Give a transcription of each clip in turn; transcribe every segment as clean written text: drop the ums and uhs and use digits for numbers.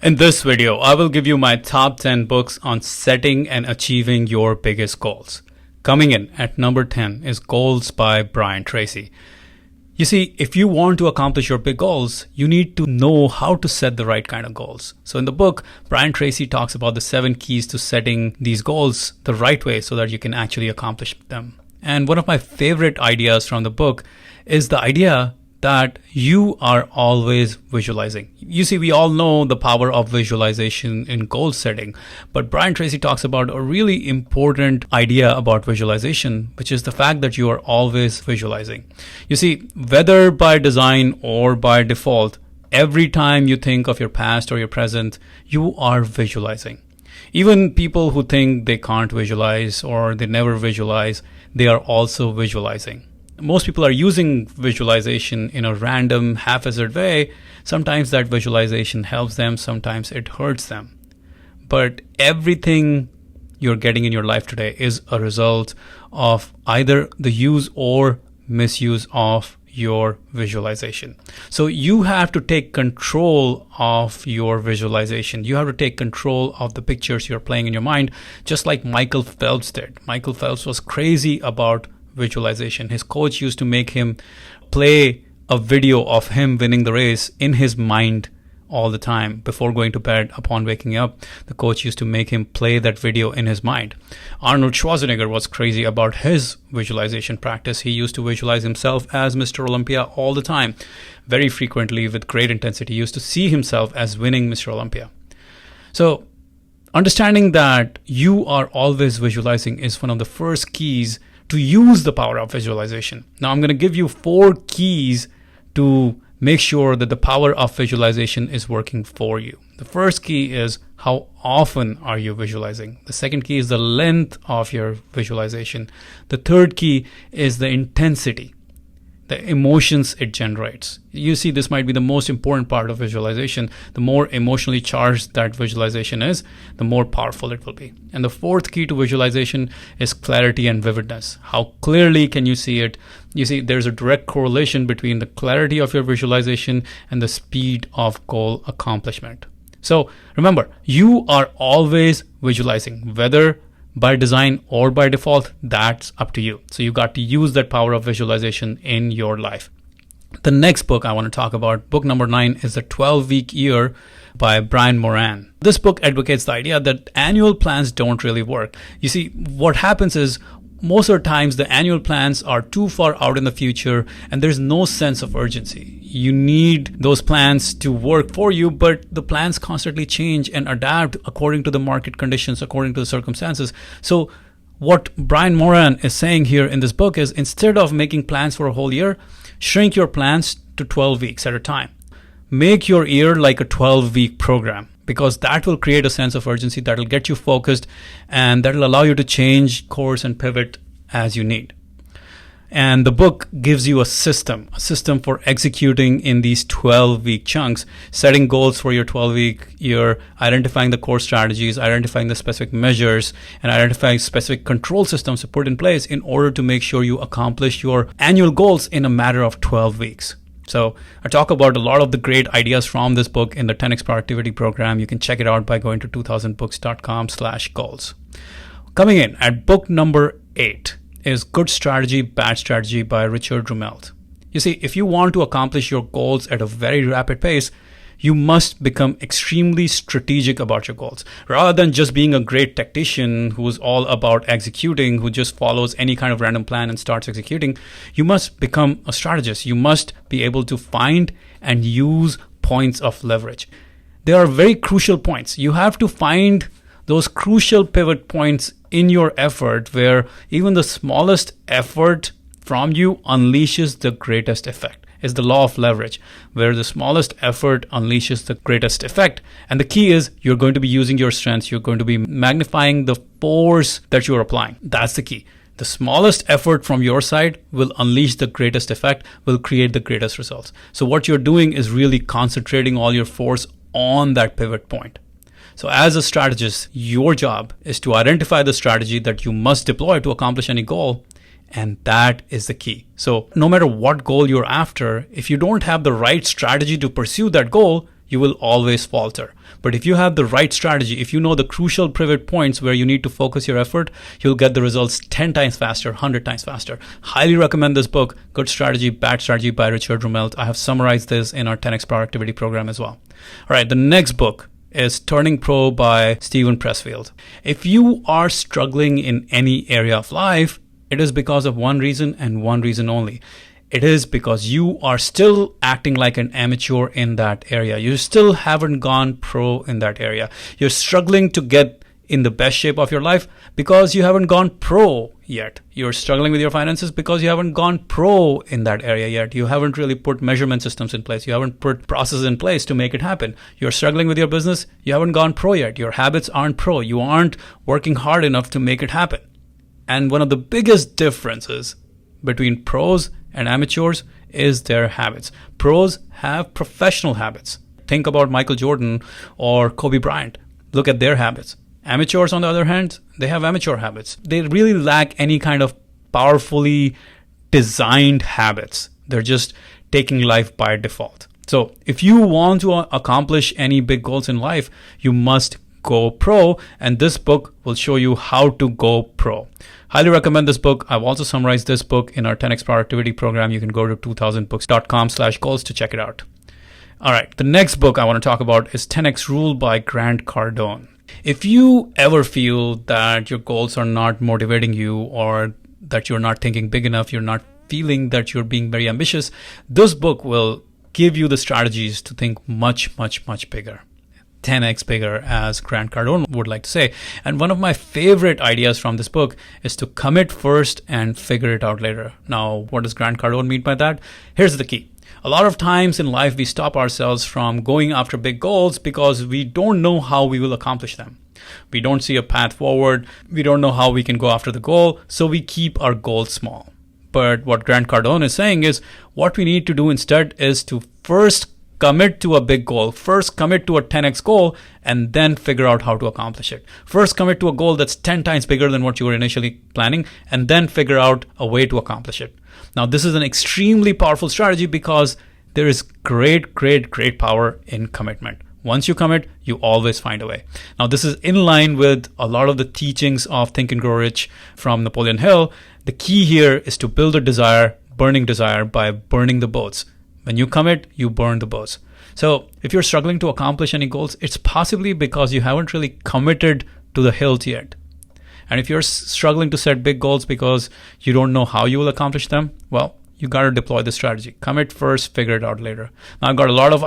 In this video, I will give you my top 10 books on setting and achieving your biggest goals. Coming in at number 10 is Goals by Brian Tracy. You see, if you want to accomplish your big goals, you need to know how to set the right kind of goals. So in the book, Brian Tracy talks about the 7 keys to setting these goals the right way so that you can actually accomplish them. And one of my favorite ideas from the book is the idea that you are always visualizing. You see, we all know the power of visualization in goal setting, but Brian Tracy talks about a really important idea about visualization, which is the fact that you are always visualizing. You see, whether by design or by default, every time you think of your past or your present, you are visualizing. Even people who think they can't visualize or they never visualize, they are also visualizing. Most people are using visualization in a random, haphazard way. Sometimes that visualization helps them, sometimes it hurts them. But everything you're getting in your life today is a result of either the use or misuse of your visualization. So you have to take control of your visualization. You have to take control of the pictures you're playing in your mind, just like Michael Phelps did. Michael Phelps was crazy about visualization. His coach used to make him play a video of him winning the race in his mind all the time before going to bed. Upon waking up, the coach used to make him play that video in his mind. Arnold Schwarzenegger was crazy about his visualization practice. He used to visualize himself as Mr. Olympia all the time, very frequently with great intensity. He used to see himself as winning Mr. Olympia. So understanding that you are always visualizing is one of the first keys to use the power of visualization. Now I'm going to give you 4 keys to make sure that the power of visualization is working for you. The first key is how often are you visualizing? The second key is the length of your visualization. The third key is the intensity, the emotions it generates. You see, this might be the most important part of visualization. The more emotionally charged that visualization is, the more powerful it will be. And the fourth key to visualization is clarity and vividness. How clearly can you see it? You see, there's a direct correlation between the clarity of your visualization and the speed of goal accomplishment. So remember, you are always visualizing, whether by design or by default, that's up to you. So you got to use that power of visualization in your life. The next book I want to talk about, book number 9, is The 12-Week Year by Brian Moran. This book advocates the idea that annual plans don't really work. You see, what happens is most of the times the annual plans are too far out in the future and there's no sense of urgency. You need those plans to work for you, but the plans constantly change and adapt according to the market conditions, according to the circumstances. So what Brian Moran is saying here in this book is, instead of making plans for a whole year, shrink your plans to 12 weeks at a time. Make your year like a 12-week program, because that will create a sense of urgency, that will get you focused, and that will allow you to change course and pivot as you need. And the book gives you a system for executing in these 12-week chunks, setting goals for your 12-week year, identifying the core strategies, identifying the specific measures, and identifying specific control systems to put in place in order to make sure you accomplish your annual goals in a matter of 12 weeks. So I talk about a lot of the great ideas from this book in the 10x Productivity Program. You can check it out by going to 2000books.com/goals. Coming in at book number 8 is Good Strategy, Bad Strategy by Richard Rumelt. You see, if you want to accomplish your goals at a very rapid pace, you must become extremely strategic about your goals. Rather than just being a great tactician who's all about executing, who just follows any kind of random plan and starts executing, you must become a strategist. You must be able to find and use points of leverage. They are very crucial points. You have to find those crucial pivot points in your effort where even the smallest effort from you unleashes the greatest effect. Is the law of leverage, where the smallest effort unleashes the greatest effect. And the key is, you're going to be using your strengths. You're going to be magnifying the force that you're applying. That's the key. The smallest effort from your side will unleash the greatest effect, will create the greatest results. So what you're doing is really concentrating all your force on that pivot point. So as a strategist, your job is to identify the strategy that you must deploy to accomplish any goal. And that is the key. So no matter what goal you're after, if you don't have the right strategy to pursue that goal, you will always falter. But if you have the right strategy, if you know the crucial pivot points where you need to focus your effort, you'll get the results 10 times faster, 100 times faster. Highly recommend this book, Good Strategy, Bad Strategy by Richard Rumelt. I have summarized this in our 10x Productivity program as well. All right, the next book is Turning Pro by Steven Pressfield. If you are struggling in any area of life, it is because of one reason and one reason only. It is because you are still acting like an amateur in that area. You still haven't gone pro in that area. You're struggling to get in the best shape of your life because you haven't gone pro yet. You're struggling with your finances because you haven't gone pro in that area yet. You haven't really put measurement systems in place. You haven't put processes in place to make it happen. You're struggling with your business. You haven't gone pro yet. Your habits aren't pro. You aren't working hard enough to make it happen. And one of the biggest differences between pros and amateurs is their habits. Pros have professional habits. Think about Michael Jordan or Kobe Bryant. Look at their habits. Amateurs, on the other hand, they have amateur habits. They really lack any kind of powerfully designed habits. They're just taking life by default. So if you want to accomplish any big goals in life, you must go pro, and this book will show you how to go pro. Highly recommend this book. I've also summarized this book in our 10x Productivity program. You can go to 2000books.com/goals to check it out. All right, the next book I want to talk about is 10x Rule by Grant Cardone. If you ever feel that your goals are not motivating you, or that you're not thinking big enough, you're not feeling that you're being very ambitious, this book will give you the strategies to think much, much, much bigger. 10x bigger, as Grant Cardone would like to say. And one of my favorite ideas from this book is to commit first and figure it out later. Now, what does Grant Cardone mean by that? Here's the key. A lot of times in life, we stop ourselves from going after big goals because we don't know how we will accomplish them. We don't see a path forward. We don't know how we can go after the goal, so we keep our goals small. But what Grant Cardone is saying is what we need to do instead is to first commit to a big goal. First commit to a 10x goal and then figure out how to accomplish it. First commit to a goal that's 10 times bigger than what you were initially planning, and then figure out a way to accomplish it. Now, this is an extremely powerful strategy because there is great power in commitment. Once you commit, you always find a way. Now, this is in line with a lot of the teachings of Think and Grow Rich from Napoleon Hill. The key here is to build a desire, burning desire, by burning the boats. When you commit, you burn the boats. So if you're struggling to accomplish any goals, it's possibly because you haven't really committed to the hilt yet. And if you're struggling to set big goals because you don't know how you will accomplish them, well, you got to deploy the strategy. Commit first, figure it out later. Now, I've got a lot of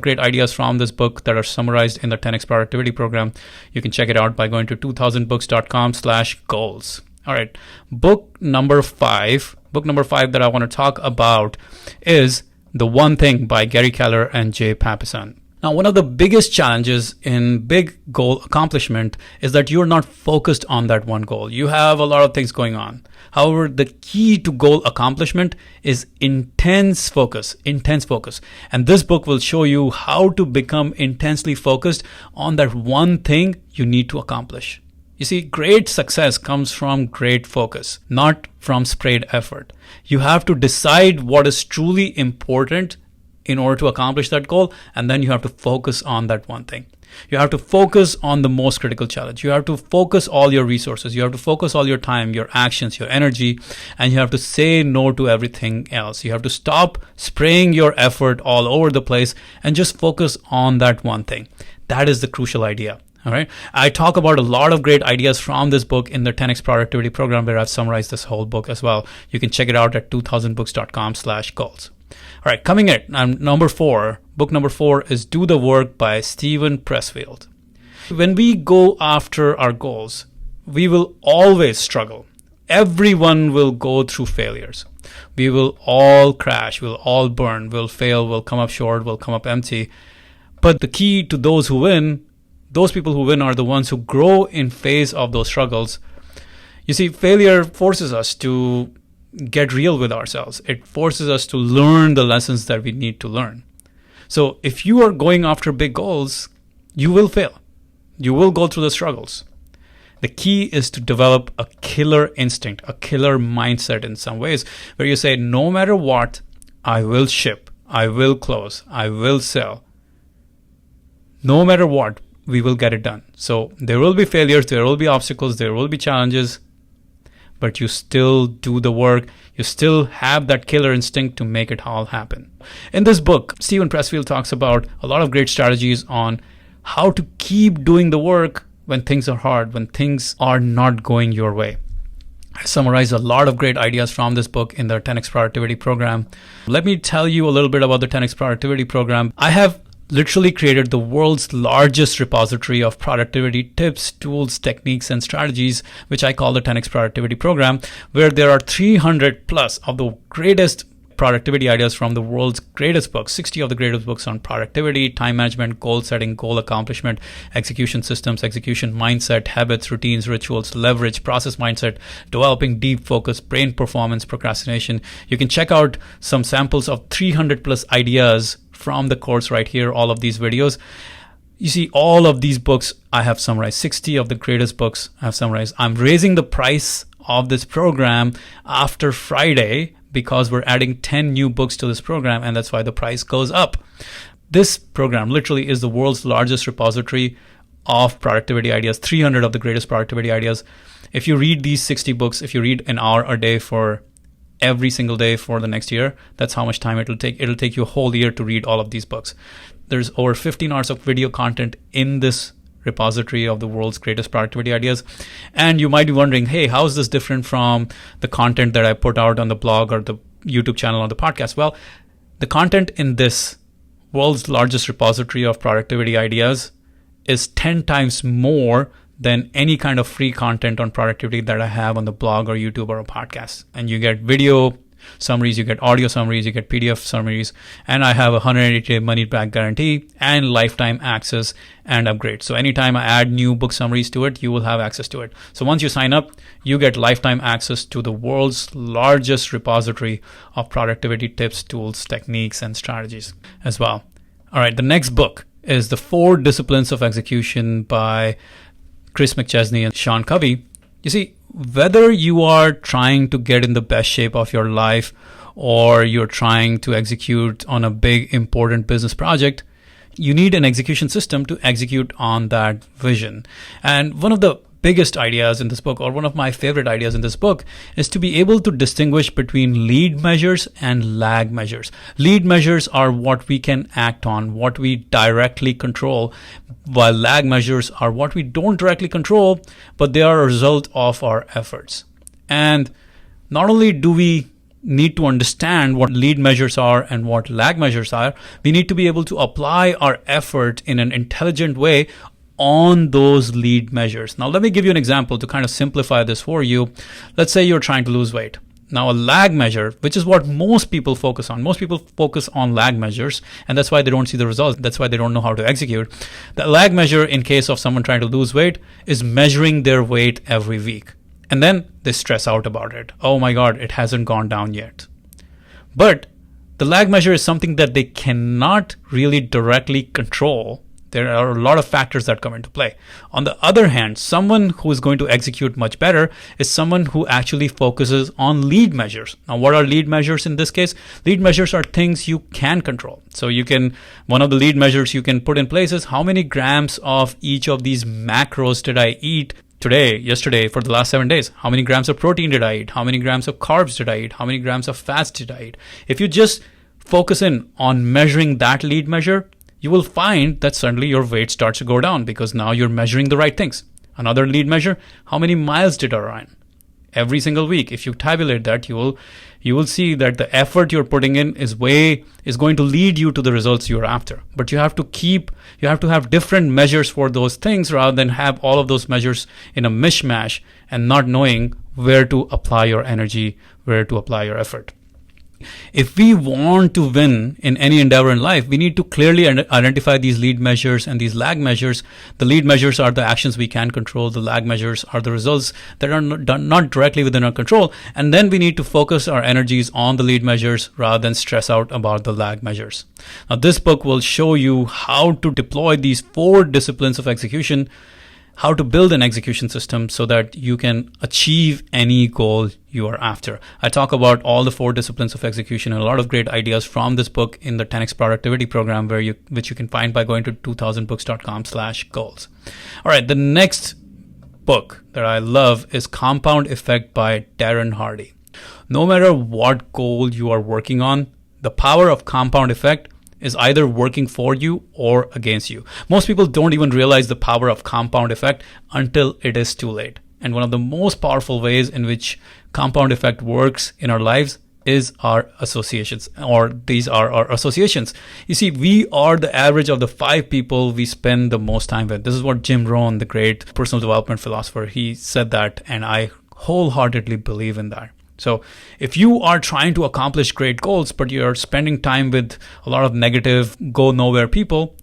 great ideas from this book that are summarized in the 10x Productivity program. You can check it out by going to 2000books.com/goals. All right. Book number five that I want to talk about is The One Thing by Gary Keller and Jay Papasan. Now, one of the biggest challenges in big goal accomplishment is that you're not focused on that one goal. You have a lot of things going on. However, the key to goal accomplishment is intense focus. And this book will show you how to become intensely focused on that one thing you need to accomplish. You see, great success comes from great focus, not from sprayed effort. You have to decide what is truly important in order to accomplish that goal, and then you have to focus on that one thing. You have to focus on the most critical challenge. You have to focus all your resources. You have to focus all your time, your actions, your energy, and you have to say no to everything else. You have to stop spraying your effort all over the place and just focus on that one thing. That is the crucial idea. All right. I talk about a lot of great ideas from this book in the 10x Productivity program, where I've summarized this whole book as well. You can check it out at 2000books.com/goals. All right, coming in number 4, book number 4 is Do the Work by Steven Pressfield. When we go after our goals, we will always struggle. Everyone will go through failures. We will all crash, we'll all burn, we'll fail, we'll come up short, we'll come up empty. But the key to those people who win are the ones who grow in face of those struggles. You see, failure forces us to get real with ourselves. It forces us to learn the lessons that we need to learn. So if you are going after big goals, you will fail. You will go through the struggles. The key is to develop a killer instinct, a killer mindset in some ways, where you say, no matter what, I will ship, I will close, I will sell. no matter what, we will get it done. So there will be failures, there will be obstacles, there will be challenges, but you still do the work. You still have that killer instinct to make it all happen. In this book, Steven Pressfield talks about a lot of great strategies on how to keep doing the work when things are hard, when things are not going your way. I summarize a lot of great ideas from this book in the 10x Productivity Program. Let me tell you a little bit about the 10x Productivity Program. I have literally created the world's largest repository of productivity tips, tools, techniques, and strategies, which I call the 10x Productivity Program, where there are 300 plus of the greatest productivity ideas from the world's greatest books, 60 of the greatest books on productivity, time management, goal setting, goal accomplishment, execution systems, execution mindset, habits, routines, rituals, leverage, process mindset, developing deep focus, brain performance, procrastination. You can check out some samples of 300 plus ideas from the course right here, all of these videos. You see, all of these books I have summarized, 60 of the greatest books I have summarized. I'm raising the price of this program after Friday because we're adding 10 new books to this program, and that's why the price goes up. This program literally is the world's largest repository of productivity ideas, 300 of the greatest productivity ideas. If you read these 60 books, if you read an hour a day for every single day for the next year, that's how much time it'll take. It'll take you a whole year to read all of these books. There's over 15 hours of video content in this repository of the world's greatest productivity ideas. And you might be wondering, hey, how is this different from the content that I put out on the blog or the YouTube channel or the podcast? Well, the content in this world's largest repository of productivity ideas is 10 times more than any kind of free content on productivity that I have on the blog or YouTube or a podcast. And you get video summaries, you get audio summaries, you get PDF summaries, and I have a 180-day money-back guarantee and lifetime access and upgrade. So anytime I add new book summaries to it, you will have access to it. So once you sign up, you get lifetime access to the world's largest repository of productivity tips, tools, techniques, and strategies as well. All right, the next book is The 4 Disciplines of Execution by Chris McChesney and Sean Covey. You see, whether you are trying to get in the best shape of your life or you're trying to execute on a big, important business project, you need an execution system to execute on that vision. And one of the biggest ideas in this book, or one of my favorite ideas in this book, is to be able to distinguish between lead measures and lag measures. Lead measures are what we can act on, what we directly control, while lag measures are what we don't directly control, but they are a result of our efforts. And not only do we need to understand what lead measures are and what lag measures are, we need to be able to apply our effort in an intelligent way on those lead measures. Now, let me give you an example to kind of simplify this for you. Let's say you're trying to lose weight. Now, a lag measure, which is what most people focus on. Most people focus on lag measures, and that's why they don't see the results. That's why they don't know how to execute. The lag measure, in case of someone trying to lose weight, is measuring their weight every week. And then they stress out about it. Oh my God, it hasn't gone down yet. But the lag measure is something that they cannot really directly control. There are a lot of factors that come into play. On the other hand, someone who is going to execute much better is someone who actually focuses on lead measures. Now, what are lead measures in this case? Lead measures are things you can control. So one of the lead measures you can put in place is how many grams of each of these macros did I eat today, yesterday, for the last 7 days? How many grams of protein did I eat? How many grams of carbs did I eat? How many grams of fats did I eat? If you just focus in on measuring that lead measure, you will find that suddenly your weight starts to go down because now you're measuring the right things. Another lead measure, how many miles did I run? Every single week, if you tabulate that, you will see that the effort you're putting in is going to lead you to the results you're after. But you have to have different measures for those things rather than have all of those measures in a mishmash and not knowing where to apply your energy, where to apply your effort. If we want to win in any endeavor in life, we need to clearly identify these lead measures and these lag measures. The lead measures are the actions we can control. The lag measures are the results that are not directly within our control. And then we need to focus our energies on the lead measures rather than stress out about the lag measures. Now, this book will show you how to deploy these 4 disciplines of execution how to build an execution system so that you can achieve any goal you are after. I talk about all the 4 disciplines of execution and a lot of great ideas from this book in the 10x Productivity Program, which you can find by going to 2000books.com/goals. All right, the next book that I love is Compound Effect by Darren Hardy. No matter what goal you are working on, the power of compound effect is either working for you or against you. Most people don't even realize the power of compound effect until it is too late. And one of the most powerful ways in which compound effect works in our lives is our associations, or these are our associations. You see, we are the average of the 5 people we spend the most time with. This is what Jim Rohn, the great personal development philosopher, he said that, and I wholeheartedly believe in that. So if you are trying to accomplish great goals, but you're spending time with a lot of negative, go nowhere people,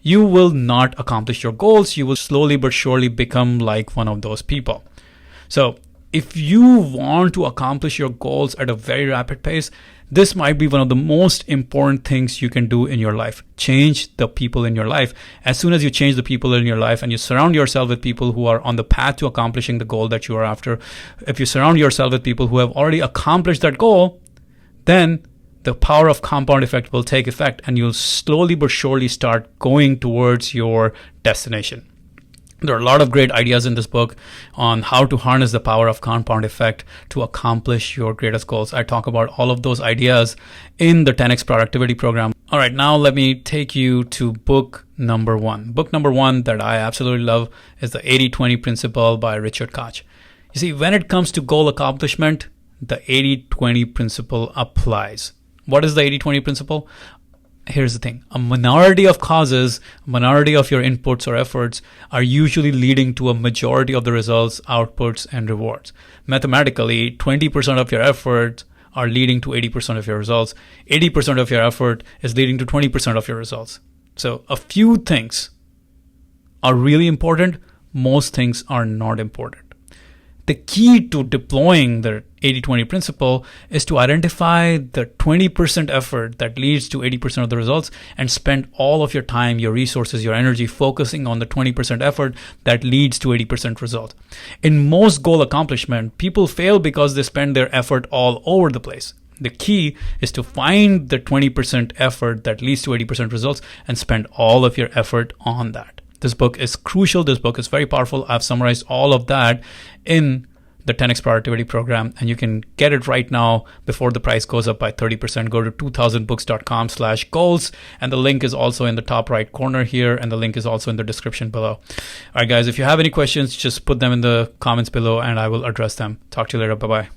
you will not accomplish your goals. You will slowly but surely become like one of those people. So if you want to accomplish your goals at a very rapid pace, this might be one of the most important things you can do in your life. Change the people in your life. As soon as you change the people in your life and you surround yourself with people who are on the path to accomplishing the goal that you are after, if you surround yourself with people who have already accomplished that goal, then the power of compound effect will take effect and you'll slowly but surely start going towards your destination. There are a lot of great ideas in this book on how to harness the power of compound effect to accomplish your greatest goals. I talk about all of those ideas in the 10x Productivity Program. All right, now let me take you to book number 1. Book number 1 that I absolutely love is the 80-20 Principle by Richard Koch. You see, when it comes to goal accomplishment, the 80-20 principle applies. What is the 80-20 principle? Here's the thing. A minority of causes, a minority of your inputs or efforts are usually leading to a majority of the results, outputs, and rewards. Mathematically, 20% of your efforts are leading to 80% of your results. 80% of your effort is leading to 20% of your results. So a few things are really important. Most things are not important. The key to deploying the 80-20 principle is to identify the 20% effort that leads to 80% of the results and spend all of your time, your resources, your energy focusing on the 20% effort that leads to 80% result. In most goal accomplishment, people fail because they spend their effort all over the place. The key is to find the 20% effort that leads to 80% results and spend all of your effort on that. This book is crucial. This book is very powerful. I've summarized all of that in the 10x Productivity Program, and you can get it right now before the price goes up by 30%. Go to 2000books.com/goals, and the link is also in the top right corner here, and the link is also in the description below. All right, guys, if you have any questions, just put them in the comments below, and I will address them. Talk to you later. Bye-bye.